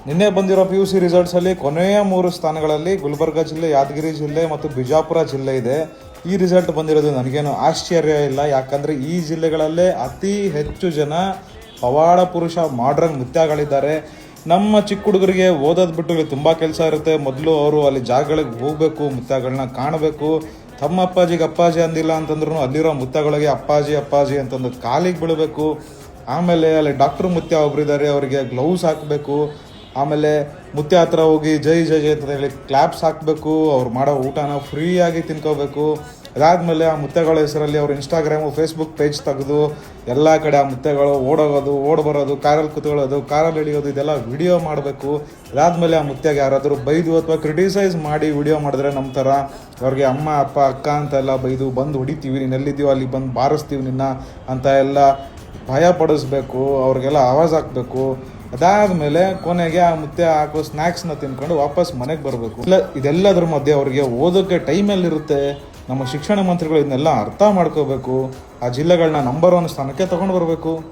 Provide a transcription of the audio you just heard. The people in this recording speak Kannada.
ನಿನ್ನೆ ಬಂದಿರೋ PUC ರಿಸಲ್ಟ್ಸಲ್ಲಿ ಕೊನೆಯ 3 ಸ್ಥಾನಗಳಲ್ಲಿ ಗುಲ್ಬರ್ಗ ಜಿಲ್ಲೆ, ಯಾದಗಿರಿ ಜಿಲ್ಲೆ ಮತ್ತು ಬಿಜಾಪುರ ಜಿಲ್ಲೆ ಇದೆ. ಈ ರಿಸಲ್ಟ್ ಬಂದಿರೋದು ನನಗೇನು ಆಶ್ಚರ್ಯ ಇಲ್ಲ, ಯಾಕಂದರೆ ಈ ಜಿಲ್ಲೆಗಳಲ್ಲೇ ಅತಿ ಹೆಚ್ಚು ಜನ ಪವಾಡ ಪುರುಷ ಮಾಡ್ರನ್ ಮುತ್ಯಗಳಿದ್ದಾರೆ. ನಮ್ಮ ಚಿಕ್ಕ ಹುಡುಗರಿಗೆ ಓದೋದು ಬಿಟ್ಟು ತುಂಬ ಕೆಲಸ ಇರುತ್ತೆ. ಮೊದಲು ಅವರು ಅಲ್ಲಿ ಜಾಗಗಳಿಗೆ ಹೋಗಬೇಕು, ಮುತ್ಯಗಳನ್ನ ಕಾಣಬೇಕು. ತಮ್ಮ ಅಪ್ಪಾಜಿಗೆ ಅಪ್ಪಾಜಿ ಅಂದಿಲ್ಲ ಅಂತಂದ್ರೂ ಅಲ್ಲಿರೋ ಮುತ್ಯಗಳಿಗೆ ಅಪ್ಪಾಜಿ ಅಪ್ಪಾಜಿ ಅಂತಂದು ಕಾಲಿಗೆ ಬೀಳಬೇಕು. ಆಮೇಲೆ ಅಲ್ಲಿ ಡಾಕ್ಟ್ರ್ ಮುತ್ಯ ಒಬ್ಬರಿದ್ದಾರೆ, ಅವರಿಗೆ ಗ್ಲೌಸ್ ಹಾಕಬೇಕು. ಆಮೇಲೆ ಮುತ್ಯ ಹತ್ರ ಹೋಗಿ ಜೈ ಜೈ ಜೈ ಅಂತ ಹೇಳಿ ಕ್ಲಾಪ್ಸ್ ಹಾಕಬೇಕು. ಅವ್ರು ಮಾಡೋ ಊಟನ ಫ್ರೀಯಾಗಿ ತಿನ್ಕೋಬೇಕು. ಅದಾದಮೇಲೆ ಆ ಮುತ್ಯಗಳ ಹೆಸರಲ್ಲಿ ಅವ್ರು ಇನ್ಸ್ಟಾಗ್ರಾಮು, ಫೇಸ್ಬುಕ್ ಪೇಜ್ ತೆಗೆದು ಎಲ್ಲ ಕಡೆ ಆ ಮುತ್ಯಗಳು ಓಡೋಗೋದು, ಬರೋದು, ಕಾರಲ್ಲಿ ಕೂತ್ಕೊಳ್ಳೋದು, ಕಾರಲ್ಲಿ ಇಳಿಯೋದು, ಇದೆಲ್ಲ ವಿಡಿಯೋ ಮಾಡಬೇಕು. ಅದಾದಮೇಲೆ ಆ ಮುತ್ಯಗೆ ಯಾರಾದರೂ ಬೈದು ಅಥವಾ ಕ್ರಿಟಿಸೈಸ್ ಮಾಡಿ ವಿಡಿಯೋ ಮಾಡಿದ್ರೆ ನಮ್ಮ ಥರ ಅವ್ರಿಗೆ ಅಮ್ಮ, ಅಪ್ಪ, ಅಕ್ಕ ಅಂತೆಲ್ಲ ಬೈದು ಬಂದು ಹೊಡಿತೀವಿ, ನೀನು ಎಲ್ಲಿದ್ದೀವೋ ಅಲ್ಲಿ ಬಂದು ಬಾರಿಸ್ತೀವಿ ನಿನ್ನ ಅಂತ ಎಲ್ಲ ಭಯ ಪಡಿಸ್ಬೇಕು. ಅವ್ರಿಗೆಲ್ಲ ಆವಾಜ್ ಹಾಕಬೇಕು. ಅದಾದಮೇಲೆ ಕೊನೆಗೆ ಆ ಮುತ್ಯ ಹಾಕೋ ಸ್ನ್ಯಾಕ್ಸ್ನ ತಿನ್ಕೊಂಡು ವಾಪಸ್ ಮನೆಗೆ ಬರಬೇಕು. ಇಲ್ಲ, ಇದೆಲ್ಲದ್ರ ಮಧ್ಯೆ ಅವ್ರಿಗೆ ಓದೋಕ್ಕೆ ಟೈಮಲ್ಲಿರುತ್ತೆ. ನಮ್ಮ ಶಿಕ್ಷಣ ಮಂತ್ರಿಗಳು ಇದನ್ನೆಲ್ಲ ಅರ್ಥ ಮಾಡ್ಕೋಬೇಕು. ಆ ಜಿಲ್ಲೆಗಳನ್ನ ನಂಬರ್ 1 ಸ್ಥಾನಕ್ಕೆ ತೊಗೊಂಡು ಬರಬೇಕು.